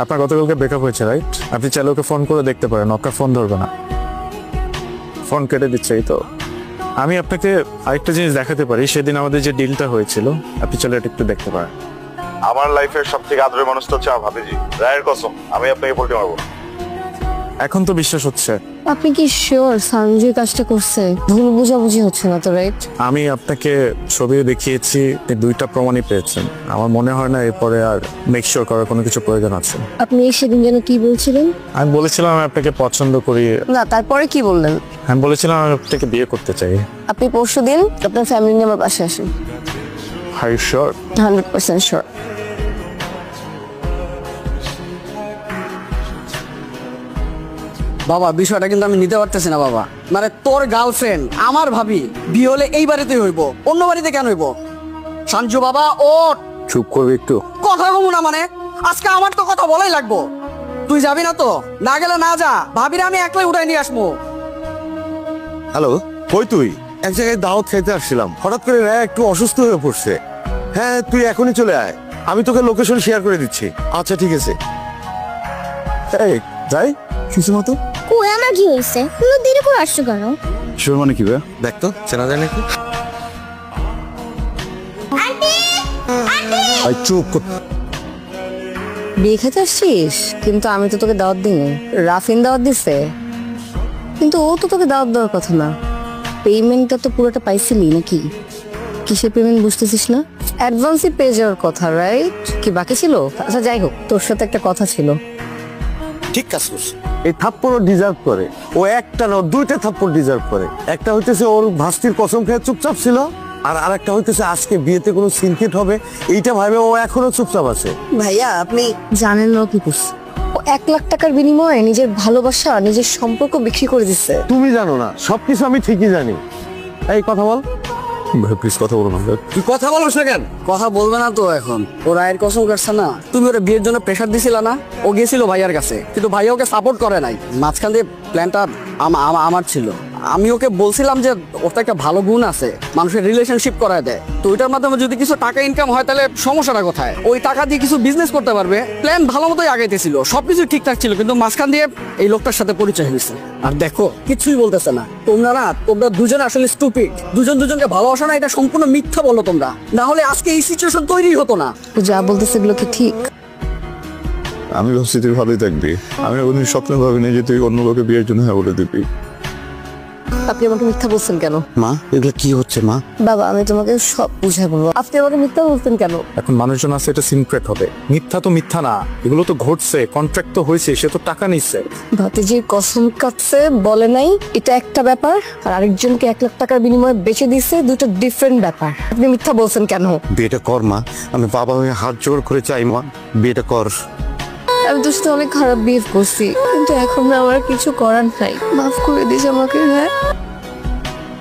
আপনার গতকালকে ব্রেকআপ হয়েছে রাইট? আপনি চাইলে ওকে ফোন করে দেখতে পারেন, ওকে ফোন ধরবে না, ফোন কেটে দিচ্ছে। এই তো আমি আপনাকে আরেকটা জিনিস দেখাতে পারি, সেদিন আমাদের যে ডিলটা হয়েছিল, আপনি চাইলে এটা একটু দেখতে পারেন। আমার লাইফের সব থেকে আদরের মানুষটা হচ্ছে আমার ভাবিজি। রায়ের কসম, আমি আপনাকে বলতে পারবো না। এখন তো বিশ্বাস হচ্ছে। আপনি কি শিওর সঞ্জয় কাজটা করছে? ভুল বুঝাবুঝি হচ্ছে না তো রাইট? আমি আপনাকে ছবিও দেখিয়েছি, আপনি দুইটা প্রমাণই পেয়েছেন। আমার মনে হয় না এরপরে আর মেক শিওর করার কোনো কিছু প্রয়োজন আছে। আপনি সেদিন যেন কি বলছিলেন? আমি বলেছিলাম আমি আপনাকে পছন্দ করি। না, তারপরে কি বললেন? আমি বলেছিলাম আমি আপনাকে বিয়ে করতে চাই। আপনি পরশুদিন আপনার ফ্যামিলি নিয়ে আমার পাশে আসেন। Are you sure? 100% শিওর। বাবা বিষয়টা কিন্তু আমি নিতে পারতেছি না বাবা। মানে তোর গার্লফ্রেন্ড আমার ভাবি, বিয়ে হলে এই বাড়িতেই হইব, অন্য বাড়িতে কেন হইব? সঞ্জু বাবা ও চুপ করবে একটু? কথা কমু না মানে? আজকে আমার তো কথা বলাই লাগবো। তুই যাবি না তো? না গেলে না যা, ভাবিরে আমি একলাই উঠাই নিয়ে আসবো। হ্যালো, কই তুই? এক জায়গায় দাওয়াত খাইতে আসছিলাম, হঠাৎ করে রায় একটু অসুস্থ হয়ে পড়ছে। হ্যাঁ, তুই এখনই চলে আয়, আমি তোকে লোকেশন শেয়ার করে দিচ্ছি। আচ্ছা ঠিক আছে। এই যাই কিছু মতো। কই আমার কি হয়েছে? তুমি দেরি করে আসছো কেন? শিওর মানে কি বে? দেখ তো চেনা যায় নাকি। ভাই চুপ কর। বিয়ে খেতে আসছিস? কিন্তু আমি তো তোকে দাওয়াত দিইনি। রাফিন দাওয়াত দিছে, কিন্তু ও তো তোকে দাওয়াত দেওয়ার কথা না। পেমেন্টটা তো পুরোটা পাইছিলি নাকি? কিসের পেমেন্ট বুঝতেছিস না? অ্যাডভান্সই পেয়ে যাওয়ার কথা রাইট? কি বাকি ছিল? আচ্ছা যাই হোক, তোর সাথে একটা কথা ছিল। ঠিক কাজ করছে। এই থাপ্পড়ও ডিজার্ভ করে। ও একটা না, দুইটা থাপ্পড় ডিজার্ভ করে। একটা হইতেছে ওর ভাস্তির কসম খেয়ে চুপচাপ ছিল, আর আরেকটা হইতেছে আজকে বিয়েতে কোনো সিনকেট হবে এইটা ভাবে ও এখনো চুপচাপ আছে। ভাইয়া আপনি জানেন না কি করছে? ও 1 লাখ টাকার বিনিময়ে নিজের ভালোবাসা, নিজের সম্পর্ক বিক্রি করে দিচ্ছে। তুমি জানো না, সবকিছু আমি ঠিকই জানি। এই কথা বল। প্লিজ কথা বলো না। তুই কথা বলছ না কেন? কথা বলবে না তো এখন? ও রায়ের কসম কাটছে না? তুমি ওরা বিয়ের জন্য প্রেশার দিছিল না? ও গেছিল ভাইয়ার কাছে, কিন্তু ভাইয়া ওকে সাপোর্ট করে নাই। মাঝখান দিয়ে প্ল্যানটা আমার ছিল। আমি ওকে বলছিলাম যে ওর তো একটা ভালো গুণ আছে, মানুষের রিলেশনশিপ করায় দেয়। তো ওইটার মাধ্যমে যদি কিছু টাকা ইনকাম হয় তাহলে সমস্যাটা কোথায়? ওই টাকা দিয়ে কিছু বিজনেস করতে পারবে। প্ল্যান ভালো মতোই আগাইতেছিল, সবকিছু ঠিকঠাক ছিল, কিন্তু মাঝখান দিয়ে এই লোকটার সাথে পরিচয় হয়েছে। আর দেখো কিছুই বলতেছে না। তোমরা দুজনে আসলে স্টুপিড। দুজনকে ভালোবাসা না, এটা সম্পূর্ণ মিথ্যা বলো তোমরা। না হলে আজকে এই সিচুয়েশন তৈরি হতো না। ও যা বলতেছে এগুলো কি ঠিক? আমি ভাবছি তুই ভালোই থাকবি। আমি কোনদিন স্বপ্নে ভাবিনি যে তুই অন্য লোকে বিয়ের জন্য হ্যাঁ বলে দিবি। আপনি আমাকে মিথ্যা বলছেন কেন? মা এগুলো কি হচ্ছে মা? বাবা আমি তোমাকে সব বুঝাই বলবো, আপনি আমাকে মিথ্যা বলছেন কেন? এখন মানুষজন আছে এটা সিনক্রেট হবে। মিথ্যা তো মিথ্যা না, এগুলো তো ঘটছে, কন্ট্রাক্ট তো হয়েছে, সে তো টাকা নিচ্ছে। ভাতিজির কসম কাটছে বলে নাই, এটা একটা ব্যাপার, আর আরেকজনকে 1 লাখ টাকার বিনিময়ে বেচে দিচ্ছে, দুটো ডিফারেন্ট ব্যাপার। আপনি মিথ্যা বলছেন কেন? বিয়েটা কর মা, আমি বাবা হয়ে হাত জোড় করে চাই মা, বিয়েটা কর। আমি তোর সাথে অনেক খারাপ বিহেভ করছি, কিন্তু এখন না আমার কিছু করার নাই। মাফ করে দিস আমাকে। হ্যাঁ